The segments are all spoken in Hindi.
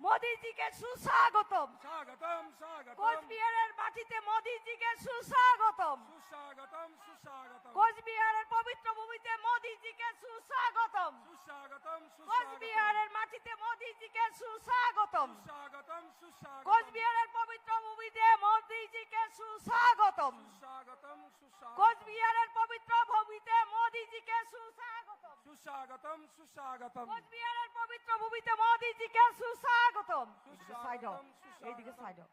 মোদিজিকে সুস্বাগতম। স্বাগতম স্বাগতম কোচবিহারের মাটিতে মোদিজিকে সুস্বাগতম। সুস্বাগতম সুস্বাগতম কোচবিহারের পবিত্র ভূমিতে মোদিজিকে সুস্বাগতম। সুস্বাগতম কোচবিহারের মাটিতে মোদিজিকে সুস্বাগতম। সুস্বাগতম সুস্বাগতম কোচবিহারের পবিত্র ভূমিতে মোদিজিকে সুস্বাগতম। সুস্বাগতম সুস্বাগতম কোচবিহারের পবিত্র ভূমিতে মোদিজিকে সুস্বাগতম। সুস্বাগতম সুস্বাগতম কোচবিহারের পবিত্র ভূমিতে মোদিজিকে সুস্বাগতম। সাইড হও, এইদিকে সাইড হও,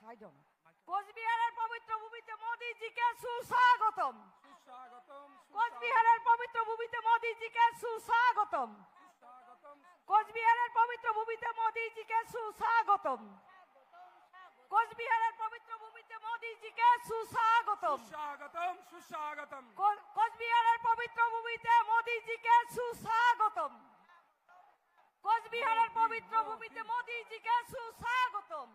সাইড হও। কোচবিহারের পবিত্র ভূমিতে মোদিজিকে সুস্বাগতম। সুস্বাগতম কোচবিহারের পবিত্র ভূমিতে মোদিজিকে সুস্বাগতম। সুস্বাগতম কোচবিহারের পবিত্র ভূমিতে মোদিজিকে সুস্বাগতম। কোচবিহারের পবিত্র ভূমিতে মোদিজিকে সুস্বাগতম। সুস্বাগতম সুস্বাগতম কোচবিহারের পবিত্র ভূমিতে মোদিজিকে সুস্বাগতম। কোচবিহারের পবিত্র ভূমিতে মোদিজিকে সুস্বাগতম।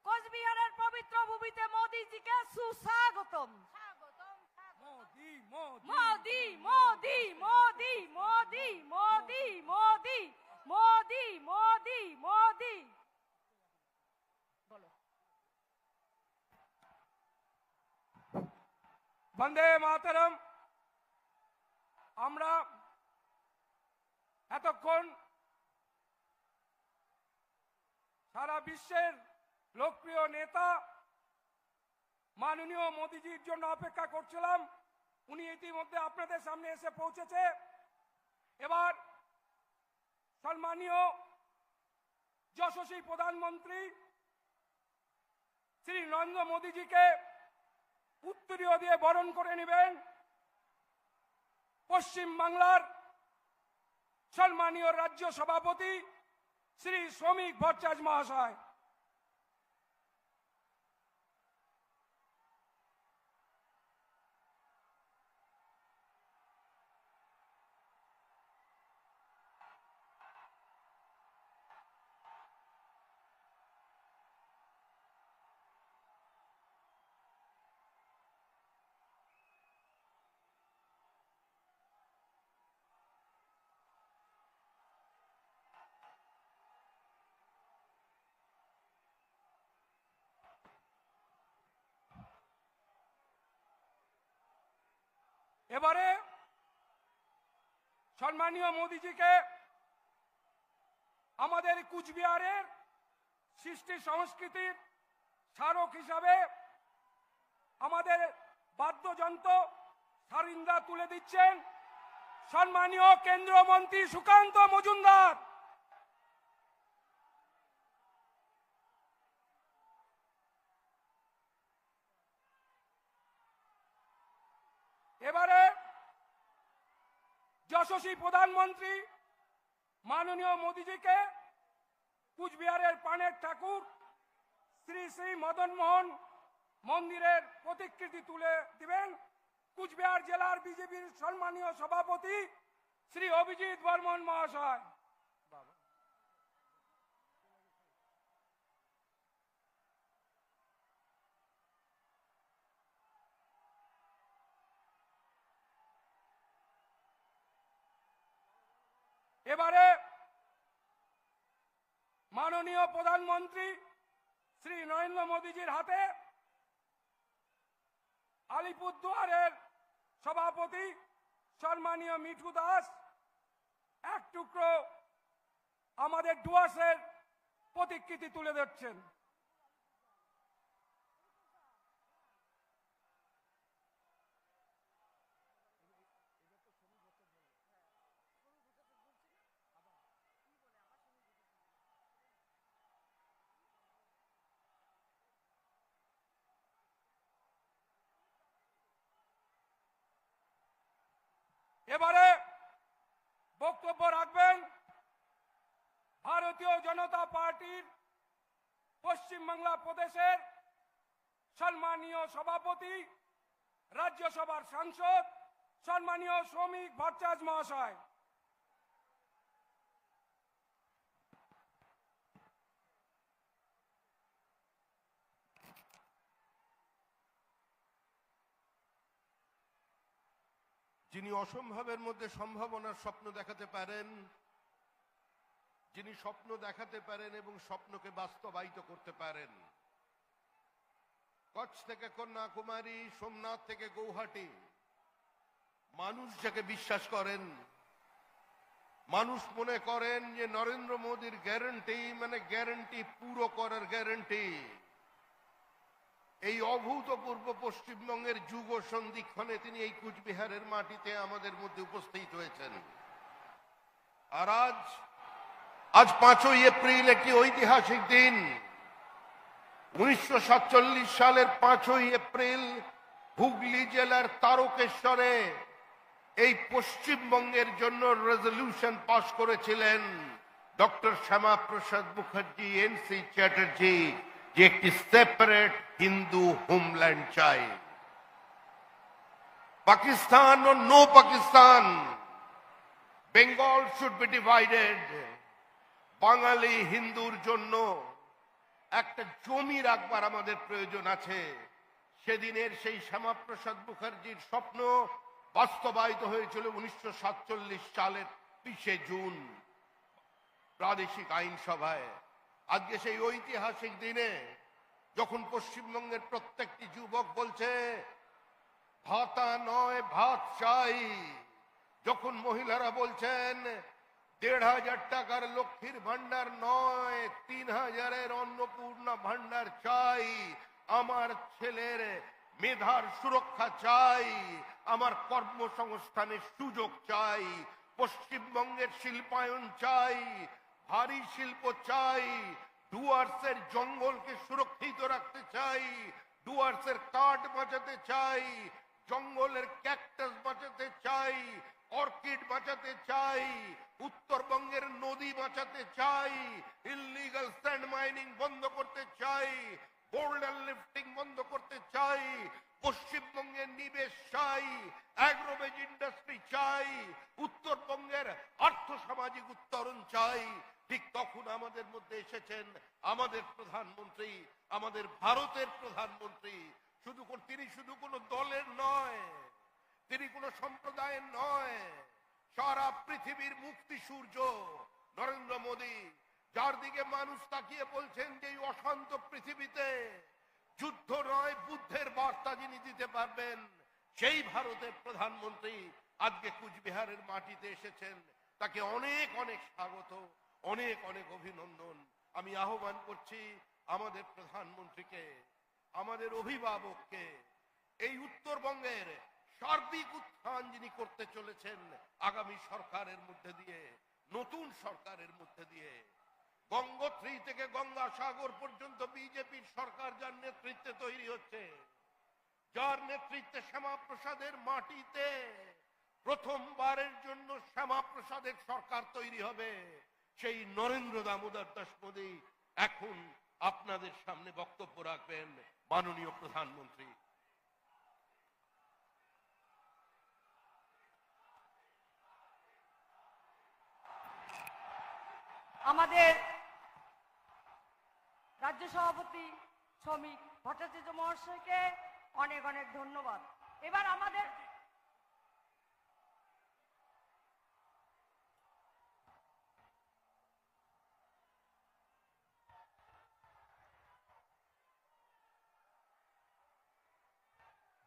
কোচবিহারের পবিত্র ভূমিতে মোদিজিকে সুস্বাগতম। মোদি মোদি মোদি মোদি মোদি মোদি মোদি মোদি মোদি মোদি মোদি। বন্দে মাতরম। আমরা এতক্ষণ সারা বিশ্বের লোকপ্রিয় নেতা মাননীয় মোদিজির জন্য অপেক্ষা করছিলাম। উনি ইতিমধ্যে আপনাদের সামনে এসে পৌঁছেছে। এবার সম্মানীয় যশস্বী প্রধানমন্ত্রী শ্রী নরেন্দ্র মোদিজিকে উত্তরীয় দিয়ে বরণ করে নেবেন পশ্চিম বাংলার সম্মানীয় রাজ্য সভাপতি শ্রী শ্রমিক ভট্টাচার্য মহাশয়। এবারে সম্মানীয় মোদিজিকে আমাদের কুচবিহারের সৃষ্টি সংস্কৃতির স্মারক হিসাবে আমাদের বাদ্যযন্ত্র সারিন্দা তুলে দিচ্ছেন সম্মানীয় কেন্দ্রীয় মন্ত্রী সুকান্ত মজুমদার। এবারে যশস্বী প্রধানমন্ত্রী মাননীয় মোদিজিকে কুচবিহারের পানের ঠাকুর শ্রী শ্রী মদন মোহন মন্দিরের প্রতিকৃতি তুলে দিবেন কুচবিহার জেলার বিজেপির সম্মানীয় সভাপতি শ্রী অভিজিৎ বর্মন মহাশয়। এবারে মাননীয় প্রধানমন্ত্রী শ্রী নরেন্দ্র মোদীজির হাতে আলিপুরদুয়ারের সভাপতি সম্মানীয় মিঠু দাস এক টুকরো আমাদের ডুয়ার্সের প্রতিকৃতি তুলে দিচ্ছেন। এবারে বক্তব্য রাখবেন ভারতীয় জনতা পার্টির পশ্চিমবাংলা প্রদেশের সম্মানীয় সভাপতি রাজ্যসভার সাংসদ সম্মানীয় শ্রমিক ভট্টাচার্য মহাশয়। যিনি অসম্ভবের মধ্যে সম্ভাবনার স্বপ্ন দেখাতে পারেন যিনি স্বপ্ন দেখাতে পারেন এবং স্বপ্নকে বাস্তবায়িত করতে পারেন। কচ্ছ থেকে কন্যাকুমারী, সোমনাথ থেকে গৌহাটি, মানুষ যাকে বিশ্বাস করেন, মানুষ মনে করেন যে নরেন্দ্র মোদীর গ্যারান্টি মানে গ্যারান্টি পুরো করার গ্যারান্টি। এই অভূতপূর্ব পশ্চিমবঙ্গের যুগ সন্ধিক্ষণে তিনি এই কুচবিহারের মাটিতে আমাদের মধ্যে উপস্থিত হয়েছেন। আর আজ 5ই এপ্রিল একটি ঐতিহাসিক দিন। 1947 সালের 5ই এপ্রিল হুগলি জেলার তারকেশ্বরে এই পশ্চিমবঙ্গের জন্য রেজলিউশন পাশ করেছিলেন ডক্টর শ্যামাপ্রসাদ মুখার্জি, এনসি চ্যাটার্জি, যে একটি সেপারেট হিন্দু হোমল্যান্ড চাই। পাকিস্তান ও no Pakistan, Bengal should be divided. Bengali হিন্দুর জন্য একটা জমি রাখবার আমাদের প্রয়োজন আছে। সেদিনের সেই শ্যামাপ্রসাদ মুখার্জির স্বপ্ন বাস্তবায়িত হয়েছিল 1947 সালের 20 জুন প্রাদেশিক আইনসভায়। আজকে সেই ঐতিহাসিক দিনে যখন পশ্চিমবঙ্গের প্রত্যেকটি যুবক বলছে ভাতা নয় ভাত চাই, যখন মহিলারা বলছেন 1,500 টাকার লক্ষ্মীর ভান্ডার নয় 3,000-এর অন্নপূর্ণা ভান্ডার চাই, আমার ছেলের মেধার সুরক্ষা চাই, আমার কর্মসংস্থানের সুযোগ চাই, পশ্চিমবঙ্গের শিল্পায়ন চাই, ভারী শিল্প চাই, ডুয়ার্সের জঙ্গলকে সুরক্ষিত রাখতে চাই, ডুয়ার্সের কাঠ বাঁচাতে চাই, জঙ্গলের ক্যাকটাস বাঁচাতে চাই, অর্কিড বাঁচাতে চাই, উত্তরবঙ্গের নদী বাঁচাতে চাই, ইললিগাল স্যান্ড মাইনিং বন্ধ করতে চাই, বোল্ডার লিফটিং বন্ধ করতে চাই, পশ্চিমবঙ্গের নিবেশ চাই, অ্যাগ্রোবেজ ইন্ডাস্ট্রি চাই, উত্তরবঙ্গের আর্থ সামাজিক উত্তরণ চাই। ঠিক তখন আমাদের মধ্যে এসেছেন আমাদের প্রধানমন্ত্রী, আমাদের ভারতের প্রধানমন্ত্রী। তিনি শুধু কোনো দলের নয়, তিনি কোনো সম্প্রদায়ের নয়, সারা পৃথিবীর মুক্তি সূর্য নরেন্দ্র মোদী, যার দিকে মানুষ তাকিয়ে বলছেন যে এই অশান্ত পৃথিবীতে যুদ্ধ নয় বুদ্ধের বার্তা যিনি দিতে পারবেন, সেই ভারতের প্রধানমন্ত্রী আজকে কুচবিহারের মাটিতে এসেছেন। তাকে অনেক অনেক স্বাগত, অনেক অনেক অভিনন্দন। আমি আহ্বান করছি আমাদের প্রধানমন্ত্রীকে, আমাদের অভিভাবককে, এই উত্তরবঙ্গের সার্বিক উত্থান যিনি করতে চলেছেন আগামী সরকারের মধ্যে দিয়ে, নতুন সরকারের মধ্যে দিয়ে, গঙ্গোত্রী থেকে গঙ্গাসাগর পর্যন্ত বিজেপির সরকার যার নেতৃত্বে তৈরি হচ্ছে, যার নেতৃত্বে শ্যামাপ্রসাদের মাটিতে প্রথমবারের জন্য শ্যামাপ্রসাদের সরকার তৈরি হবে, সেই নরেন্দ্র দামোদর দাস মোদী এখন আপনাদের সামনে বক্তব্য রাখবেন। মাননীয় প্রধানমন্ত্রী। আমাদের রাজ্য সভাপতি শ্রমিক ভট্টাচার্য মহাশয়কে অনেক অনেক ধন্যবাদ। এবার আমাদের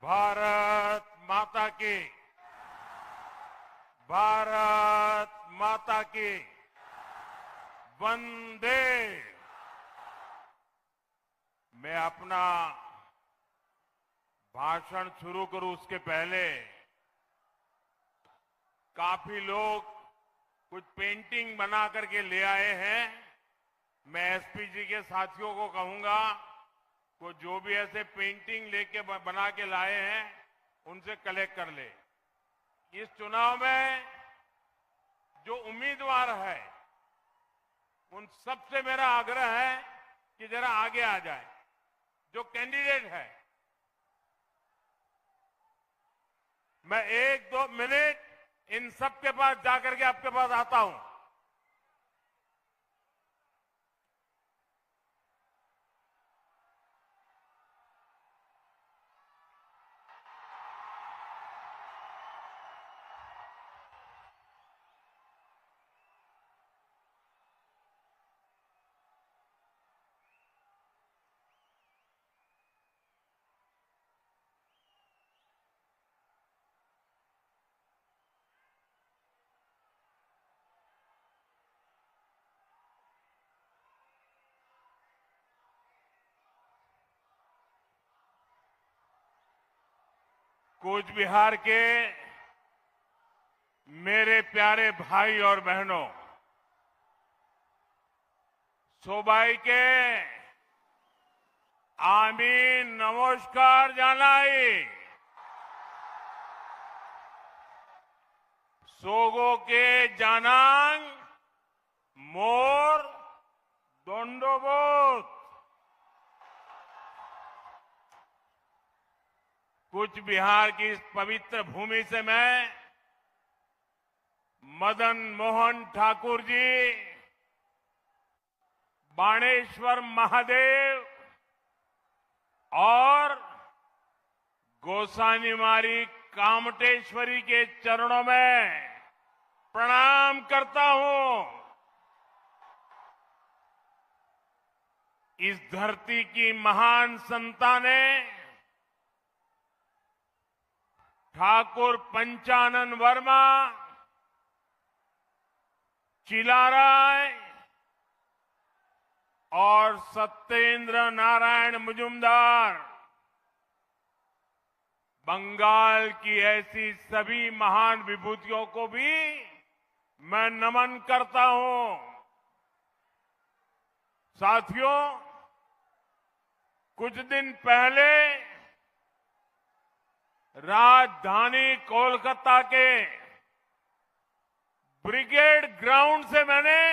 भारत माता की, भारत माता की वंदे। मैं अपना भाषण शुरू करूं उसके पहले काफी लोग कुछ पेंटिंग बना करके ले आए हैं। मैं एसपीजी के साथियों को कहूंगा वो जो भी ऐसे पेंटिंग लेके बना के लाए हैं उनसे कलेक्ट कर ले। इस चुनाव में जो उम्मीदवार है उन सबसे मेरा आग्रह है कि जरा आगे आ जाए। जो कैंडिडेट है, मैं 1-2 मिनट इन सब के पास जाकर के आपके पास आता हूं। कूच बिहार के मेरे प्यारे भाई और बहनों, सोबाई के आमी नमस्कार जानाई। सोगो के जानांग मोर दंडोबोत। कूच बिहार की इस पवित्र भूमि से मैं मदन मोहन ठाकुर जी, बाणेश्वर महादेव और गोसानीमारी कामटेश्वरी के चरणों में प्रणाम करता हूं। इस धरती की महान संता ने ठाकुर पंचानन वर्मा, चिलाराय और सत्येंद्र नारायण मुजुमदार, बंगाल की ऐसी सभी महान विभूतियों को भी मैं नमन करता हूं। साथियों, कुछ दिन पहले राजधानी कोलकाता के ब्रिगेड ग्राउंड से मैंने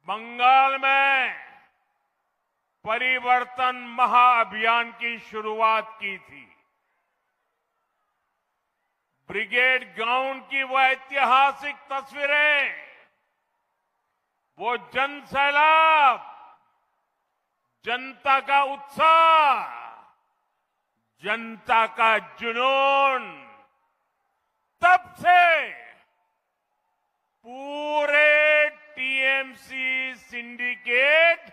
बंगाल में परिवर्तन महाअभियान की शुरुआत की थी। ब्रिगेड ग्राउंड की वो ऐतिहासिक तस्वीरें, वो जन सैलाब, जनता का उत्साह, जनता का जुनून, तब से पूरे टीएमसी सिंडिकेट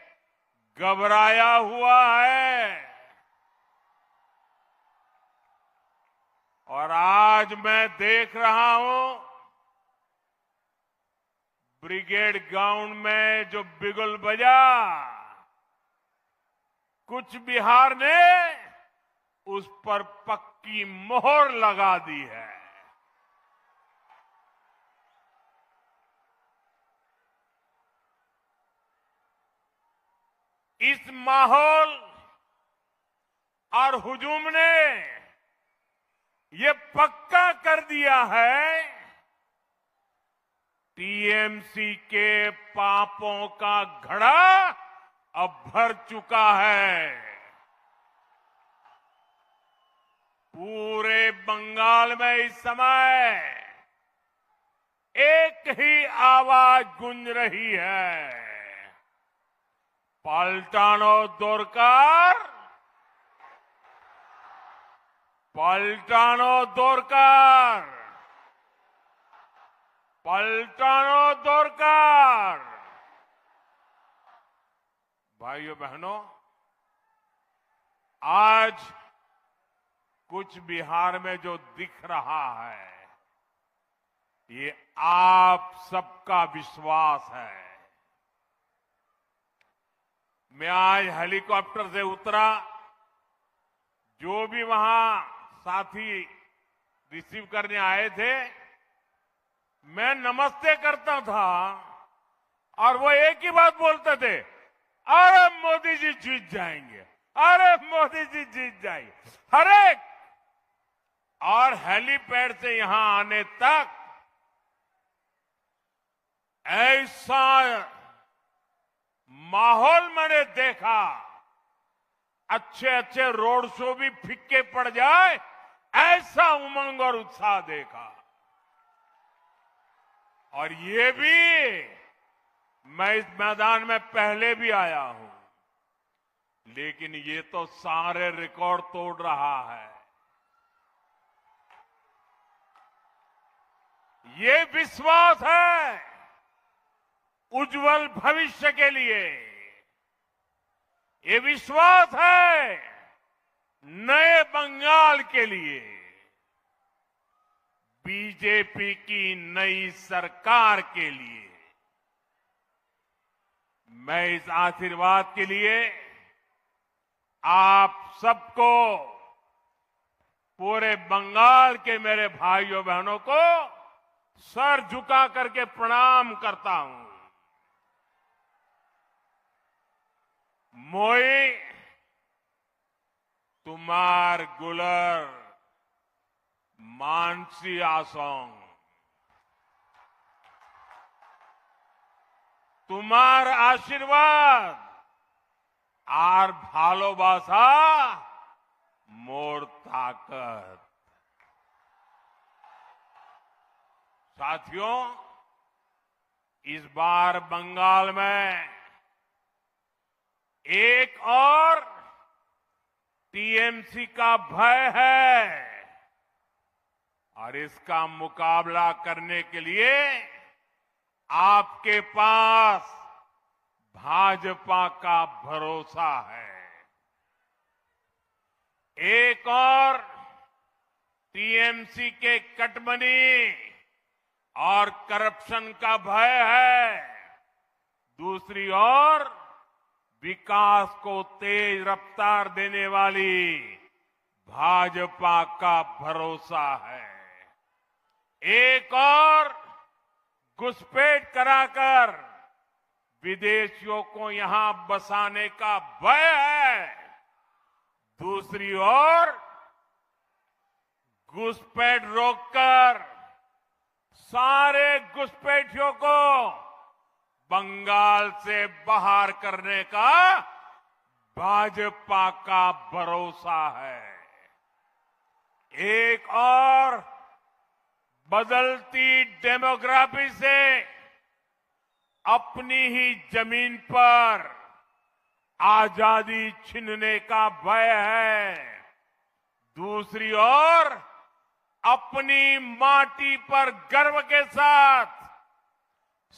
घबराया हुआ है। और आज मैं देख रहा हूं ब्रिगेड ग्राउंड में जो बिगुल बजा, कूच बिहार ने उस पर पक्की मोहर लगा दी है। इस माहौल और हुजूम ने ये पक्का कर दिया है, टीएमसी के पापों का घड़ा अब भर चुका है। पूरे बंगाल में इस समय एक ही आवाज गूंज रही है, पलटानो दोरकार, पलटानो दोरकार, पलटानो दोरकार। भाइयों बहनों, आज कूच बिहार में जो दिख रहा है, ये आप सबका विश्वास है। मैं आज हेलीकॉप्टर से उतरा, जो भी वहां साथी रिसीव करने आए थे, मैं नमस्ते करता था और वो एक ही बात बोलते थे, अरे मोदी जी जीत जाएंगे, अरे मोदी जी जीत जाएंगे। हर एक, और हेलीपैड से यहां आने तक ऐसा माहौल मैंने देखा, अच्छे अच्छे रोड शो भी फिक्के पड़ जाए, ऐसा उमंग और उत्साह देखा। और ये भी, मैं इस मैदान में पहले भी आया हूं, लेकिन ये तो सारे रिकॉर्ड तोड़ रहा है। ये विश्वास है उज्जवल भविष्य के लिए, ये विश्वास है नए बंगाल के लिए, बीजेपी की नई सरकार के लिए। मैं इस आशीर्वाद के लिए आप सबको पूरे बंगाल के मेरे भाइयों बहनों को सर झुका करके प्रणाम करता हूं। मोई तुम्हार गुलर मानसी आसोंग, तुम्हार आशीर्वाद আর ভালোবাসা मोर ताकत। साथियों, इस बार बंगाल में एक और टीएमसी का भय है और इसका मुकाबला करने के लिए आपके पास भाजपा का भरोसा है। एक और टीएमसी के कटमनी और करप्शन का भय है, दूसरी ओर विकास को तेज रफ्तार देने वाली भाजपा का भरोसा है। एक और घुसपैठ कराकर विदेशियों को यहां बसाने का भय है, दूसरी ओर घुसपैठ रोककर सारे घुसपैठियों को बंगाल से बाहर करने का भाजपा का भरोसा है। एक और बदलती डेमोग्राफी से अपनी ही जमीन पर आजादी छीनने का भय है, दूसरी ओर अपनी माटी पर गर्व के साथ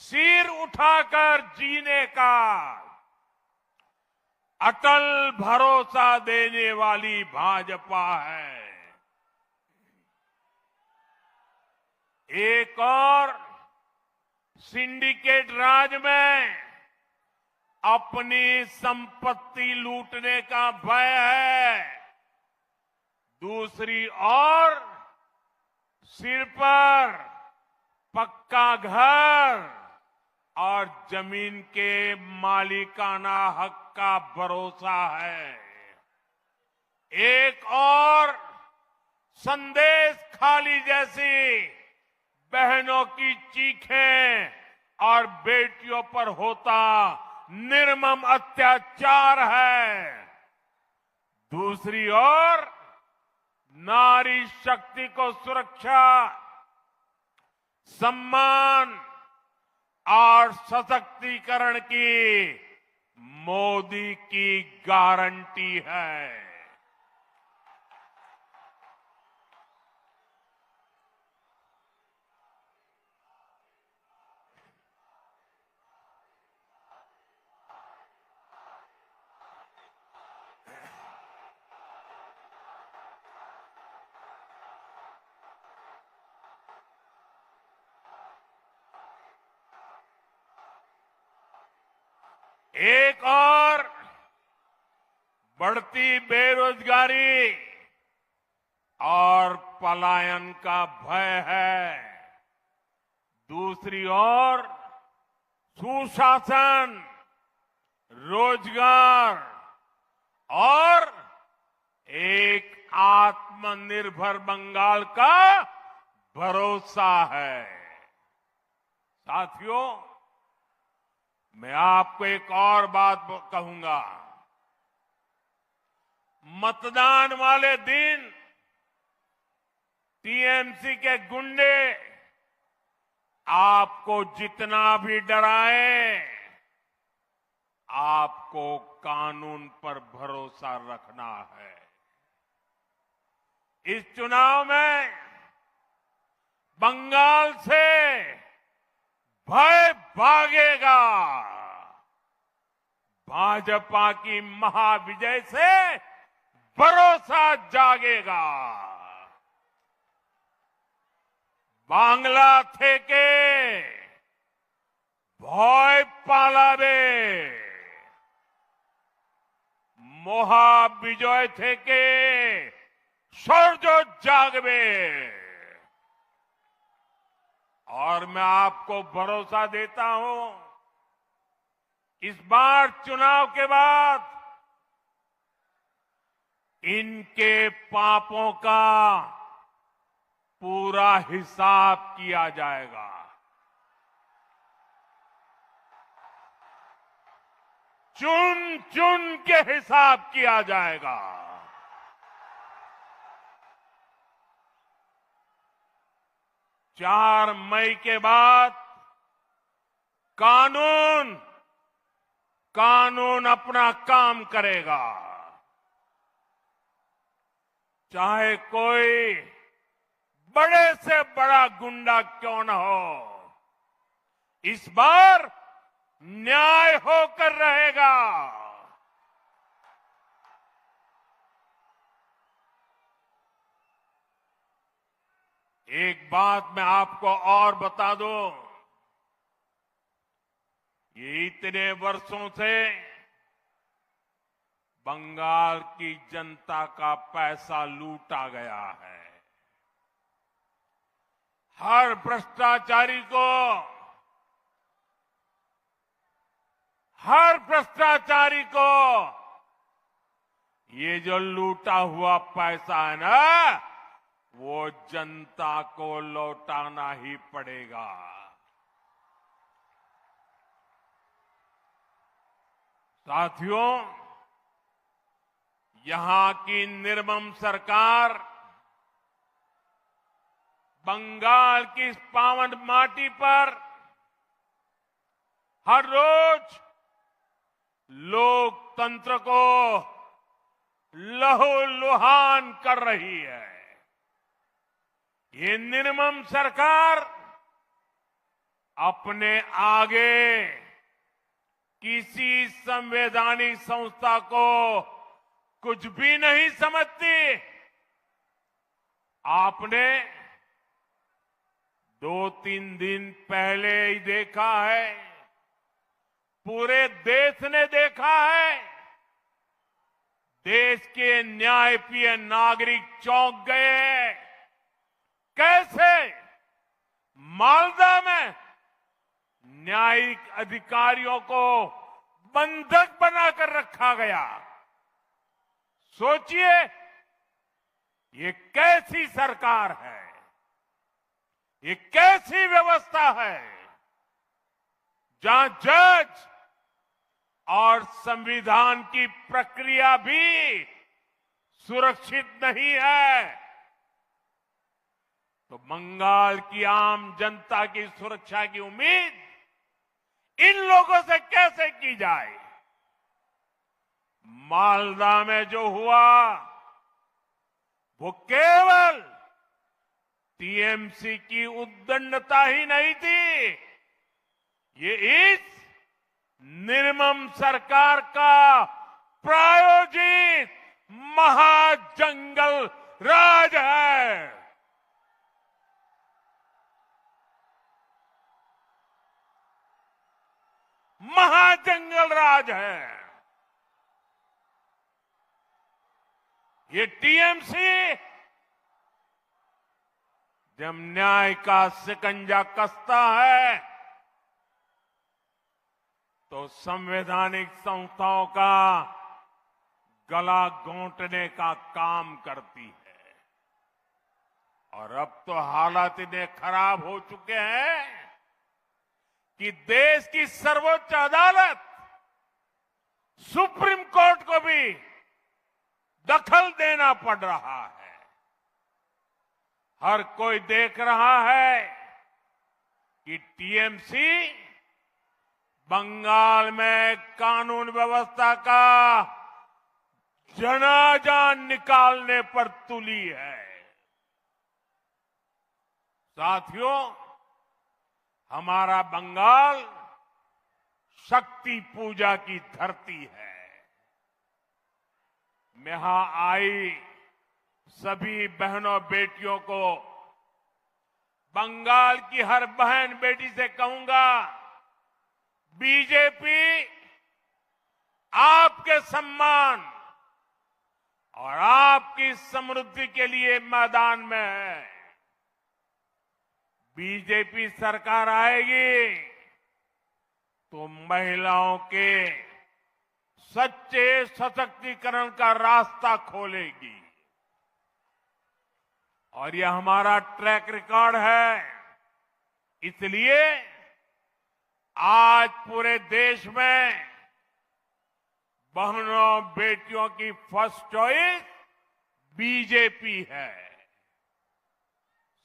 सिर उठाकर जीने का अटल भरोसा देने वाली भाजपा है। एक और सिंडिकेट राज में अपनी संपत्ति लूटने का भय है, दूसरी ओर सिर पर पक्का घर और जमीन के मालिकाना हक का भरोसा है। एक और संदेश खाली जैसी बहनों की चीखें और बेटियों पर होता निर्मम अत्याचार है, दूसरी ओर नारी शक्ति को सुरक्षा, सम्मान और सशक्तिकरण की मोदी की गारंटी है। एक और बढ़ती बेरोजगारी और पलायन का भय है, दूसरी ओर सुशासन, रोजगार और एक आत्मनिर्भर बंगाल का भरोसा है। साथियों, मैं आपको एक और बात कहूंगा। मतदान वाले दिन टीएमसी के गुंडे आपको जितना भी डराए, आपको कानून पर भरोसा रखना है। इस चुनाव में बंगाल से भय भागेगा, भाजपा की महाविजय से भरोसा जागेगा। बांग्ला থেকে ভয় পালাবে, মহাবিজয় থেকে সূর্য জাগবে। और मैं आपको भरोसा देता हूं, इस बार चुनाव के बाद इनके पापों का पूरा हिसाब किया जाएगा। चुन चुन के हिसाब किया जाएगा। 4 मई के बाद कानून अपना काम करेगा। चाहे कोई बड़े से बड़ा गुंडा क्यों न हो, इस बार न्याय होकर रहेगा। एक बात मैं आपको और बता दूं, ये इतने वर्षों से बंगाल की जनता का पैसा लूटा गया है। हर भ्रष्टाचारी को ये जो लूटा हुआ पैसा है ना, वो जनता को लौटाना ही पड़ेगा। साथियों, यहां की निर्मम सरकार बंगाल की इस पावन माटी पर हर रोज लोकतंत्र को लहूलुहान कर रही है। ये निर्मम सरकार अपने आगे किसी संवैधानिक संस्था को कुछ भी नहीं समझती। आपने 2-3 दिन पहले ही देखा है, पूरे देश ने देखा है, देश के न्यायप्रिय नागरिक चौंक गए हैं। कैसे मालदा में न्यायिक अधिकारियों को बंधक बनाकर रखा गया। सोचिए, ये कैसी सरकार है, ये कैसी व्यवस्था है, जहां जज और संविधान की प्रक्रिया भी सुरक्षित नहीं है। तो बंगाल की आम जनता की सुरक्षा की उम्मीद इन लोगों से कैसे की जाए? मालदा में जो हुआ वो केवल टीएमसी की उद्दंडता ही नहीं थी, ये इस निर्मम सरकार का प्रायोजित महाजंगल राज है। महाजंगल राज है। ये टीएमसी जब न्याय का शिकंजा कसता है तो संवैधानिक संस्थाओं का गला घोंटने का काम करती है। और अब तो हालात इतने खराब हो चुके हैं कि देश की सर्वोच्च अदालत सुप्रीम कोर्ट को भी दखल देना पड़ रहा है। हर कोई देख रहा है कि टीएमसी बंगाल में कानून व्यवस्था का जनाजा निकालने पर तुली है। साथियों, हमारा बंगाल शक्ति पूजा की धरती है। मैं यहां आई सभी बहनों बेटियों को, बंगाल की हर बहन बेटी से कहूंगा, बीजेपी आपके सम्मान और आपकी समृद्धि के लिए मैदान में है। बीजेपी सरकार आएगी तो महिलाओं के सच्चे सशक्तिकरण का रास्ता खोलेगी और यह हमारा ट्रैक रिकॉर्ड है। इसलिए आज पूरे देश में बहनों बेटियों की फर्स्ट चॉइस बीजेपी है।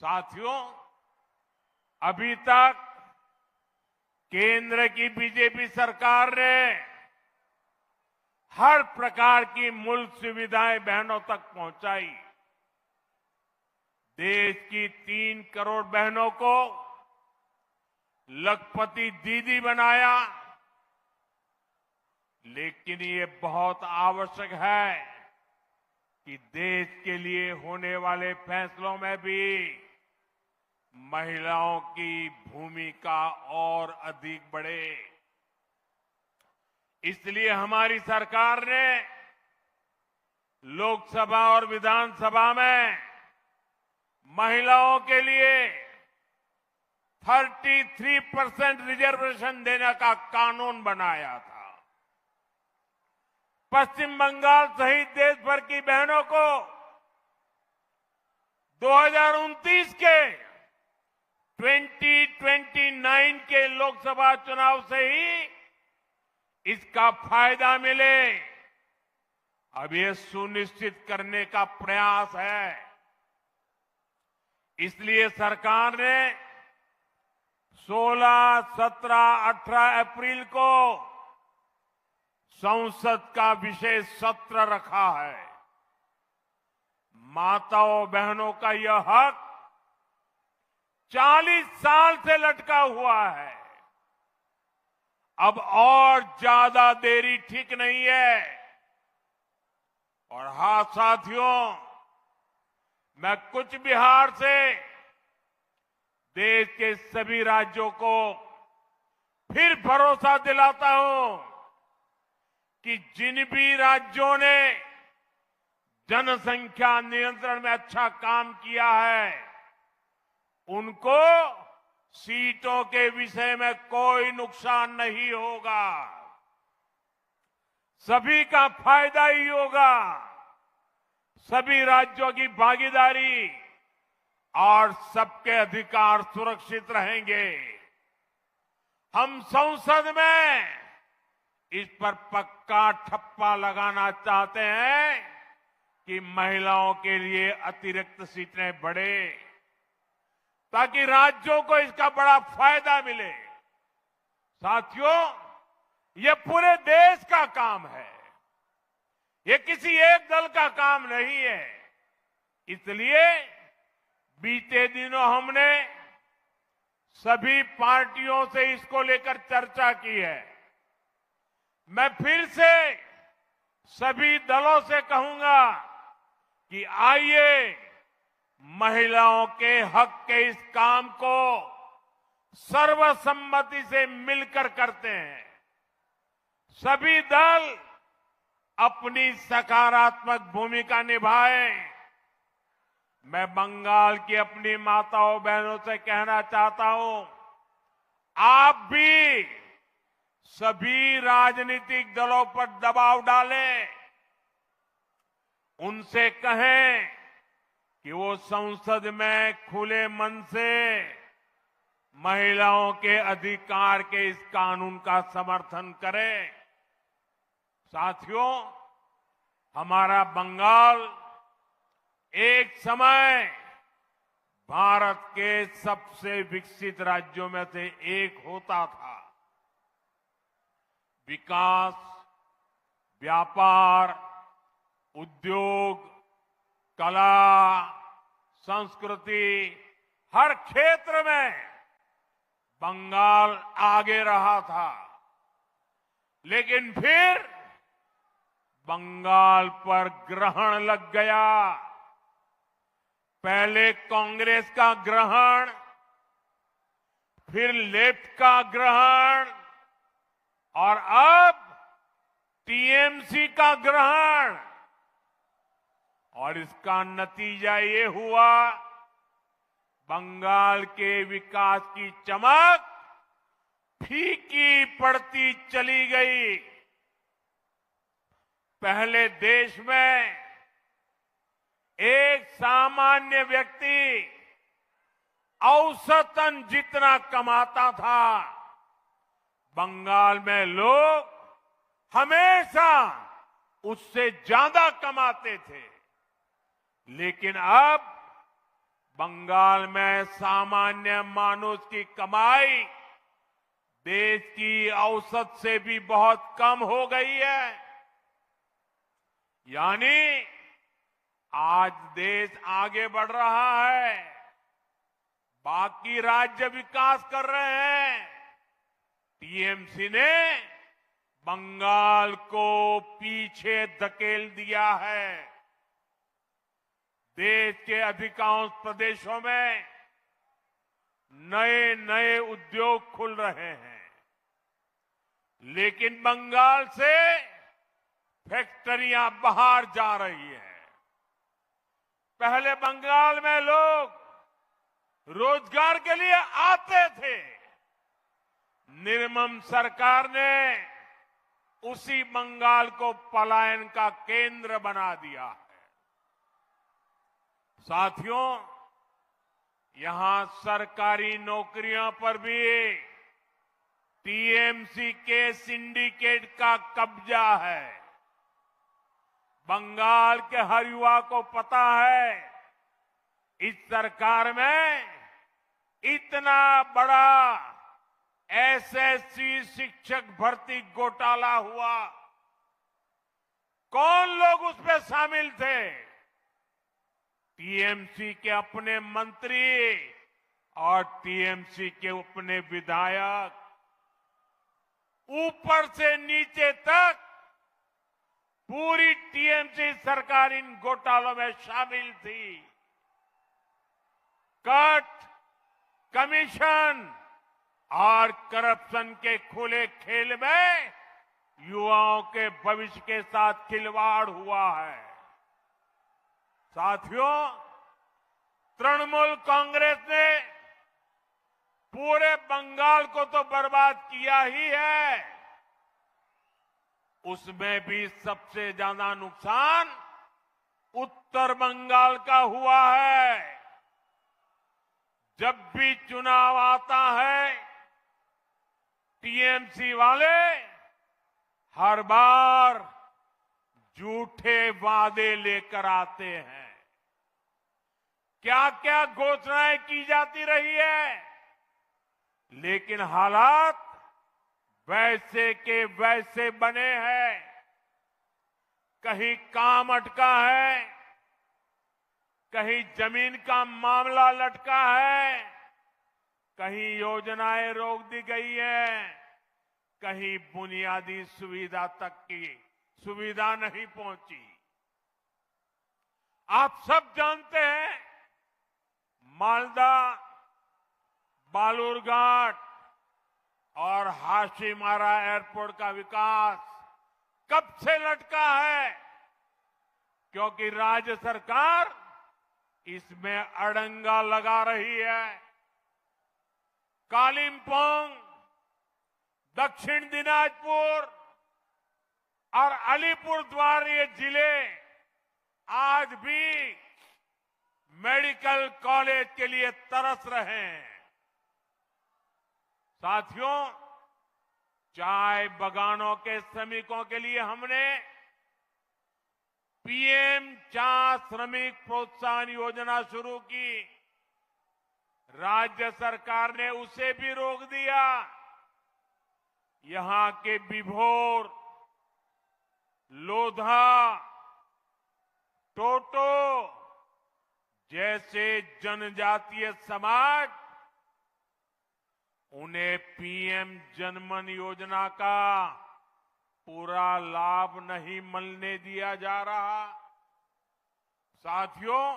साथियों, अभी तक केंद्र की बीजेपी सरकार ने हर प्रकार की मूल सुविधाएं बहनों तक पहुंचाई। देश की 3 करोड़ बहनों को लखपति दीदी बनाया। लेकिन ये बहुत आवश्यक है कि देश के लिए होने वाले फैसलों में भी महिलाओं की भूमिका और अधिक बढ़े। इसलिए हमारी सरकार ने लोकसभा और विधानसभा में महिलाओं के लिए 33% रिजर्वेशन देने का कानून बनाया था। पश्चिम बंगाल सहित देश भर की बहनों को 2029 के 2029 के लोकसभा चुनाव से ही इसका फायदा मिले, अब ये सुनिश्चित करने का प्रयास है। इसलिए सरकार ने 16, 17, 18 अप्रैल को संसद का विशेष सत्र रखा है। माताओं बहनों का यह हक 40 साल से लटका हुआ है। अब और ज्यादा देरी ठीक नहीं है। और हाँ साथियों, मैं कूच बिहार से देश के सभी राज्यों को फिर भरोसा दिलाता हूं कि जिन भी राज्यों ने जनसंख्या नियंत्रण में अच्छा काम किया है, उनको सीटों के विषय में कोई नुकसान नहीं होगा। सभी का फायदा ही होगा। सभी राज्यों की भागीदारी और सबके अधिकार सुरक्षित रहेंगे। हम संसद में इस पर पक्का ठप्पा लगाना चाहते हैं कि महिलाओं के लिए अतिरिक्त सीटें बढ़े, ताकि राज्यों को इसका बड़ा फायदा मिले। साथियों, ये पूरे देश का काम है, ये किसी एक दल का काम नहीं है। इसलिए बीते दिनों हमने सभी पार्टियों से इसको लेकर चर्चा की है। मैं फिर से सभी दलों से कहूंगा कि आइए महिलाओं के हक के इस काम को सर्वसम्मति से मिलकर करते हैं। सभी दल अपनी सकारात्मक भूमिका निभाएं। मैं बंगाल की अपनी माताओं बहनों से कहना चाहता हूं, आप भी सभी राजनीतिक दलों पर दबाव डालें। उनसे कहें कि वो संसद में खुले मन से महिलाओं के अधिकार के इस कानून का समर्थन करें। साथियों, हमारा बंगाल एक समय भारत के सबसे विकसित राज्यों में से एक होता था। विकास, व्यापार, उद्योग, कला, संस्कृति, हर क्षेत्र में बंगाल आगे रहा था। लेकिन फिर बंगाल पर ग्रहण लग गया। पहले कांग्रेस का ग्रहण, फिर लेफ्ट का ग्रहण और अब टीएमसी का ग्रहण। और इसका नतीजा ये हुआ, बंगाल के विकास की चमक फीकी पड़ती चली गई। पहले देश में एक सामान्य व्यक्ति औसतन जितना कमाता था, बंगाल में लोग हमेशा उससे ज्यादा कमाते थे। लेकिन अब बंगाल में सामान्य मानुष की कमाई देश की औसत से भी बहुत कम हो गई है। यानी आज देश आगे बढ़ रहा है, बाकी राज्य विकास कर रहे हैं, टीएमसी ने बंगाल को पीछे धकेल दिया है। देश के अधिकांश प्रदेशों में नए नए उद्योग खुल रहे हैं, लेकिन बंगाल से फैक्ट्रियां बाहर जा रही है। पहले बंगाल में लोग रोजगार के लिए आते थे, निर्मम सरकार ने उसी बंगाल को पलायन का केंद्र बना दिया है। साथियों, यहां सरकारी नौकरियों पर भी टीएमसी के सिंडिकेट का कब्जा है। बंगाल के हर युवा को पता है, इस सरकार में इतना बड़ा एसएससी शिक्षक भर्ती घोटाला हुआ, कौन लोग उसमें शामिल थे? टीएमसी के अपने मंत्री और टीएमसी के अपने विधायक, ऊपर से नीचे तक पूरी टीएमसी सरकार इन घोटालों में शामिल थी। कट, कमीशन और करप्शन के खुले खेल में युवाओं के भविष्य के साथ खिलवाड़ हुआ है। साथियों, तृणमूल कांग्रेस ने पूरे बंगाल को तो बर्बाद किया ही है, उसमें भी सबसे ज्यादा नुकसान उत्तर बंगाल का हुआ है। जब भी चुनाव आता है, टीएमसी वाले हर बार झूठे वादे लेकर आते हैं। क्या क्या घोषणाएं की जाती रही है, लेकिन हालात वैसे के वैसे बने हैं। कहीं काम अटका है, कहीं जमीन का मामला लटका है, कहीं योजनाएं रोक दी गई हैं, कहीं बुनियादी सुविधा तक की सुविधा नहीं पहुंची। आप सब जानते हैं, मालदा, बालूरघाट और हाशीमारा एयरपोर्ट का विकास कब से लटका है? क्योंकि राज्य सरकार इसमें अड़ंगा लगा रही है। कालिम्पोंग, दक्षिण दिनाजपुर और अलीपुरद्वार ये जिले आज भी मेडिकल कॉलेज के लिए तरस रहे हैं। साथियों, चाय बागानों के श्रमिकों के लिए हमने पीएम चाय श्रमिक प्रोत्साहन योजना शुरू की। राज्य सरकार ने उसे भी रोक दिया। यहां के बिभोर, लोधा, टोटो जैसे जनजातीय समाज, उन्हें पीएम जनमन योजना का पूरा लाभ नहीं मिलने दिया जा रहा। साथियों,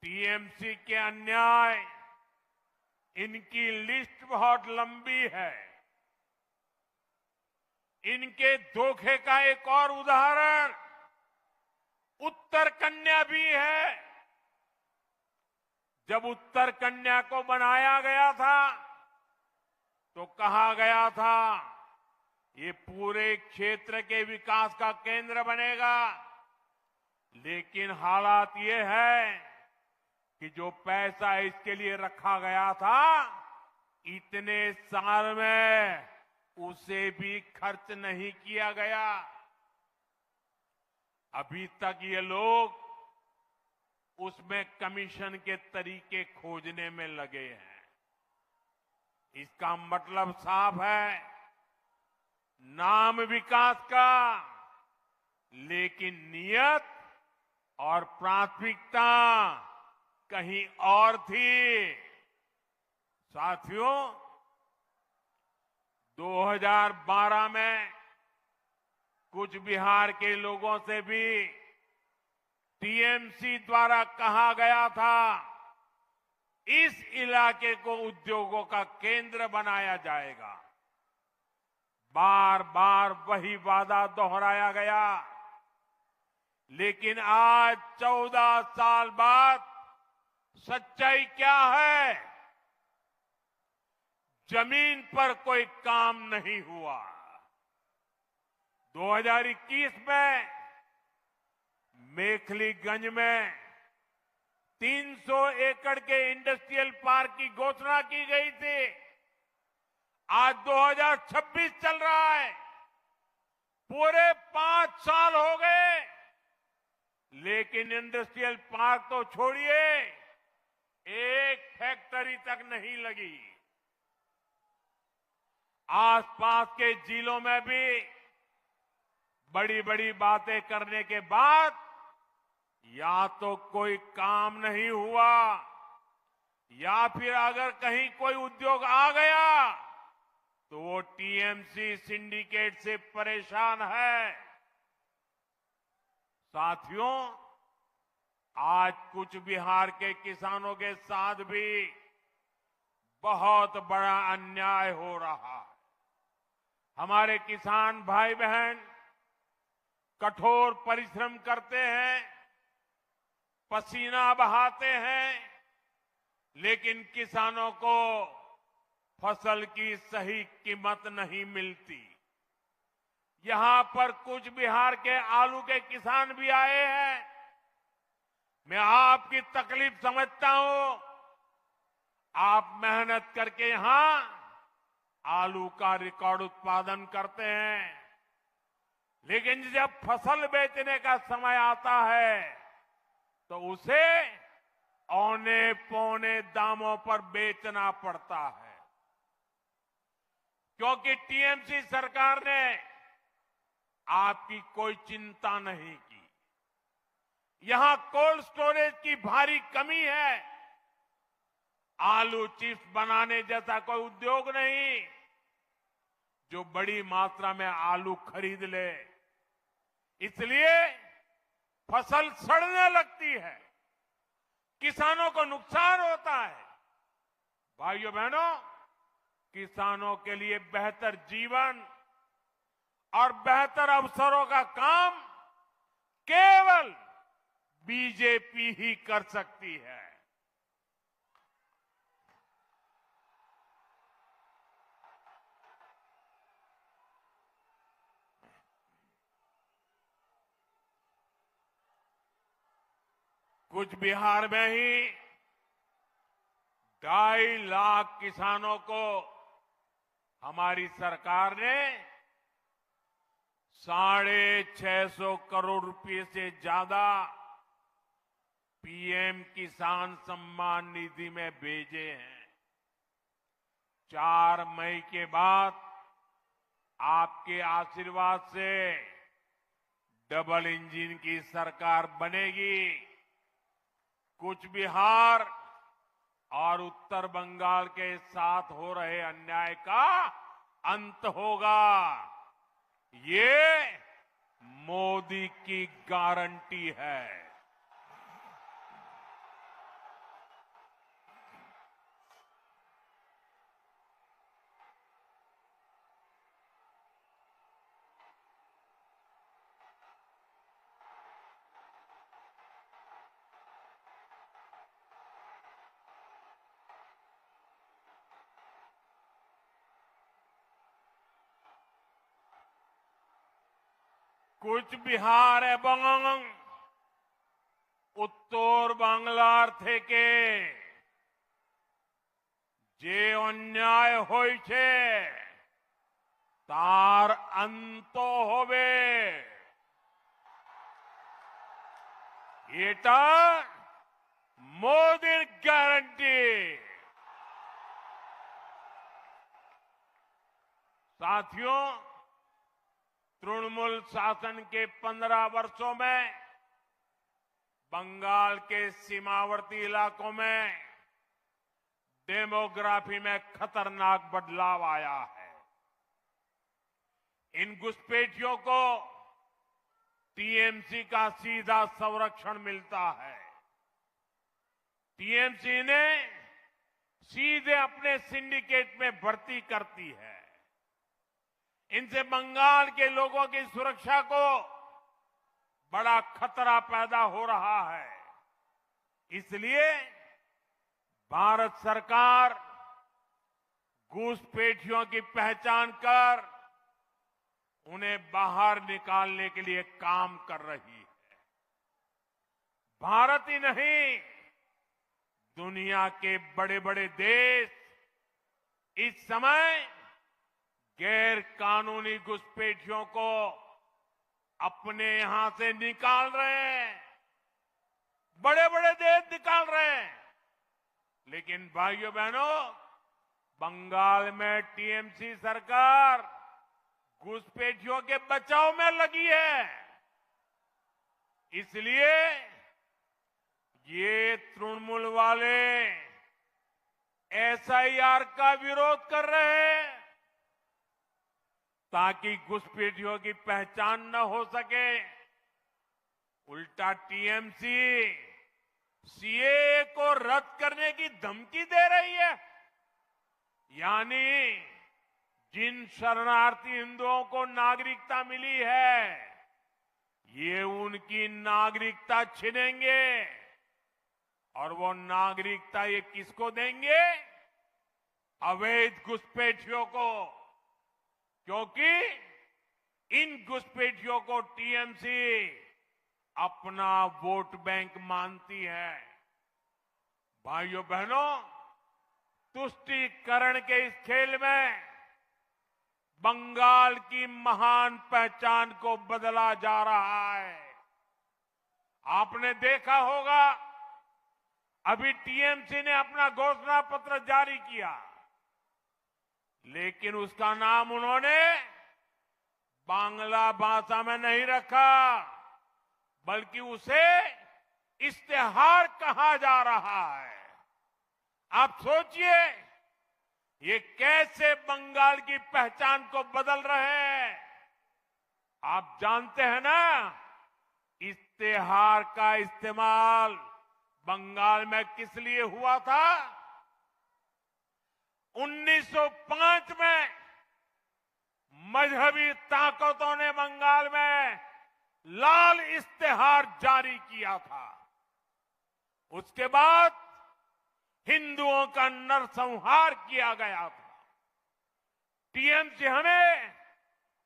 टीएमसी के अन्याय, इनकी लिस्ट बहुत लंबी है। इनके धोखे का एक और उदाहरण उत्तर कन्या भी है। जब उत्तर कन्या को बनाया गया था तो कहा गया था ये पूरे क्षेत्र के विकास का केंद्र बनेगा, लेकिन हालात ये है कि जो पैसा इसके लिए रखा गया था इतने साल में उसे भी खर्च नहीं किया गया। अभी तक ये लोग उसमें कमीशन के तरीके खोजने में लगे हैं। इसका मतलब साफ है, नाम विकास का, लेकिन नियत और प्राथमिकता कहीं और थी। साथियों, 2012 में कुछ बिहार के लोगों से भी टीएमसी द्वारा कहा गया था इस इलाके को उद्योगों का केंद्र बनाया जाएगा। बार बार वही वादा दोहराया गया, लेकिन आज 14 साल बाद सच्चाई क्या है? जमीन पर कोई काम नहीं हुआ। 2021 में मेखलीगंज में 300 एकड़ के इंडस्ट्रियल पार्क की घोषणा की गई थी। आज 2026 चल रहा है, पूरे 5 साल हो गए, लेकिन इंडस्ट्रियल पार्क तो छोड़िए, एक फैक्ट्री तक नहीं लगी। आसपास के जिलों में भी बड़ी बड़ी बातें करने के बाद या तो कोई काम नहीं हुआ, या फिर अगर कहीं कोई उद्योग आ गया तो वो टीएमसी सिंडिकेट से परेशान है। साथियों, आज कुछ बिहार के किसानों के साथ भी बहुत बड़ा अन्याय हो रहा है। हमारे किसान भाई बहन कठोर परिश्रम करते हैं, पसीना बहाते हैं, लेकिन किसानों को फसल की सही कीमत नहीं मिलती। यहां पर कुछ बिहार के आलू के किसान भी आए हैं। मैं आपकी तकलीफ समझता हूं। आप मेहनत करके यहां आलू का रिकॉर्ड उत्पादन करते हैं, लेकिन जब फसल बेचने का समय आता है तो उसे औने पौने दामों पर बेचना पड़ता है, क्योंकि टीएमसी सरकार ने आपकी कोई चिंता नहीं की। यहां कोल्ड स्टोरेज की भारी कमी है। आलू चिप्स बनाने जैसा कोई उद्योग नहीं जो बड़ी मात्रा में आलू खरीद ले, इसलिए फसल सड़ने लगती है, किसानों को नुकसान होता है। भाइयों बहनों, किसानों के लिए बेहतर जीवन और बेहतर अवसरों का काम केवल बीजेपी ही कर सकती है। कुछ बिहार में ही 2.5 लाख किसानों को हमारी सरकार ने 650 करोड़ रुपए से ज्यादा पीएम किसान सम्मान निधि में भेजे हैं। 4 मई के बाद आपके आशीर्वाद से डबल इंजन की सरकार बनेगी। कुछ बिहार और उत्तर बंगाल के साथ हो रहे अन्याय का अंत होगा। ये मोदी की गारंटी है। কুচবিহার এবং উত্তর বাংলার থেকে যে অন্যায় হয়েছে তার অন্ত হবে। এটা मोदी गारंटी। साथियों, तृणमूल शासन के 15 वर्षों में बंगाल के सीमावर्ती इलाकों में डेमोग्राफी में खतरनाक बदलाव आया है। इन घुसपैठियों को टीएमसी का सीधा संरक्षण मिलता है। टीएमसी ने सीधे अपने सिंडिकेट में भर्ती करती है। इनसे बंगाल के लोगों की सुरक्षा को बड़ा खतरा पैदा हो रहा है। इसलिए भारत सरकार घुसपैठियों की पहचान कर उन्हें बाहर निकालने के लिए काम कर रही है। भारत ही नहीं, दुनिया के बड़े बड़े देश इस समय गैर कानूनी घुसपैठियों को अपने यहां से निकाल रहे हैं। बड़े बड़े देश निकाल रहे हैं। लेकिन भाइयों बहनों, बंगाल में टीएमसी सरकार घुसपैठियों के बचाव में लगी है। इसलिए ये तृणमूल वाले एसआईआर का विरोध कर रहे हैं ताकि घुसपैठियों की पहचान न हो सके। उल्टा टीएमसी सीएए को रद्द करने की धमकी दे रही है। यानी जिन शरणार्थी हिंदुओं को नागरिकता मिली है, ये उनकी नागरिकता छीनेंगे। और वो नागरिकता ये किसको देंगे? अवैध घुसपैठियों को। क्योंकि इन घुसपैठियों को टीएमसी अपना वोट बैंक मानती है। भाइयों बहनों, तुष्टीकरण के इस खेल में बंगाल की महान पहचान को बदला जा रहा है। आपने देखा होगा, अभी टीएमसी ने अपना घोषणा पत्र जारी किया, लेकिन उसका नाम उन्होंने बांग्ला भाषा में नहीं रखा, बल्कि उसे इश्तेहार कहा जा रहा है। आप सोचिए, ये कैसे बंगाल की पहचान को बदल रहे हैं। आप जानते हैं ना, इश्तेहार का इस्तेमाल बंगाल में किस लिए हुआ था? 1905 में मजहबी ताकतों ने बंगाल में लाल इश्तेहार जारी किया था। उसके बाद हिंदुओं का नरसंहार किया गया था। टीएमसी हमें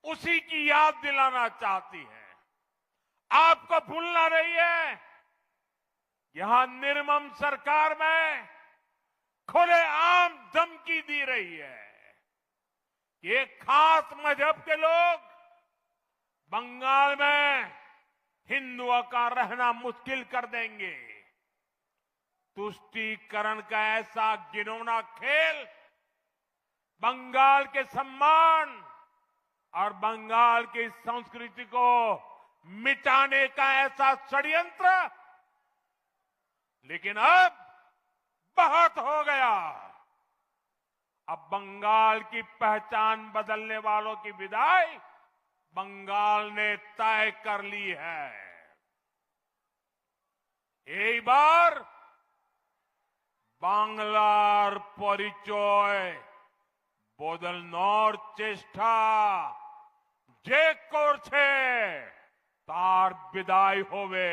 उसी की याद दिलाना चाहती है। आपको भूलना नहीं है, यहां निर्मम सरकार में खुलेआम धमकी दी रही है कि एक खास मजहब के लोग बंगाल में हिंदुओं का रहना मुश्किल कर देंगे। तुष्टीकरण का ऐसा घिनौना खेल बंगाल के सम्मान और बंगाल की संस्कृति को मिटाने का ऐसा षड्यंत्र, लेकिन अब बहुत हो गया। अब बंगाल की पहचान बदलने वालों की विदाई बंगाल ने तय कर ली है। এইবার বাংলার পরিচয় বদলানোর চেষ্টা যে করছে তার বিদায় হবে।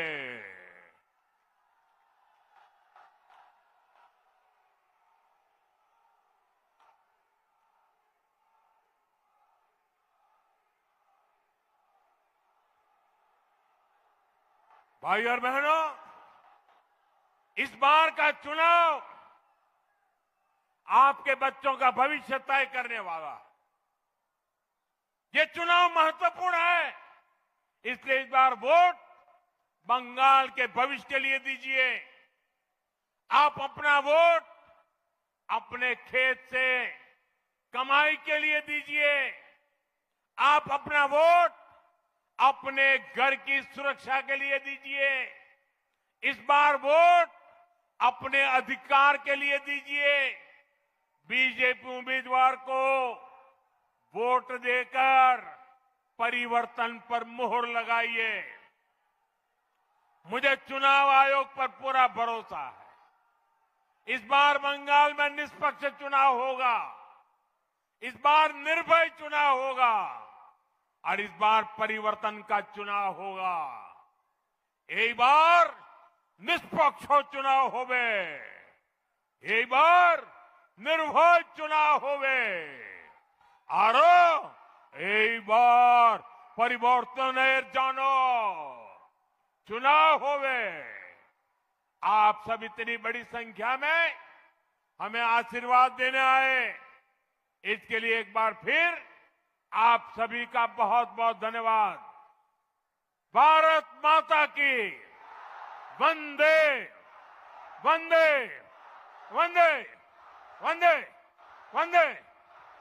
भाई और बहनों, इस बार का चुनाव आपके बच्चों का भविष्य तय करने वाला है। ये चुनाव महत्वपूर्ण है, इसलिए इस बार वोट बंगाल के भविष्य के लिए दीजिए। आप अपना वोट अपने खेत से कमाई के लिए दीजिए। आप अपना वोट अपने घर की सुरक्षा के लिए दीजिए। इस बार वोट अपने अधिकार के लिए दीजिए। बीजेपी उम्मीदवार को वोट देकर परिवर्तन पर मोहर लगाइए। मुझे चुनाव आयोग पर पूरा भरोसा है। इस बार बंगाल में निष्पक्ष चुनाव होगा, इस बार निर्भय चुनाव होगा और इस बार परिवर्तन का चुनाव होगा। एक बार निष्पक्ष चुनाव होवे, एक बार निर्भय चुनाव होवे और एक बार परिवर्तन जानो चुनाव होवे। आप सब इतनी बड़ी संख्या में हमें आशीर्वाद देने आए, इसके लिए एक बार फिर आप सभी का बहुत बहुत धन्यवाद। भारत माता की वंदे वंदे वंदे वंदे वंदे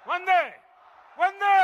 वंदे वंदे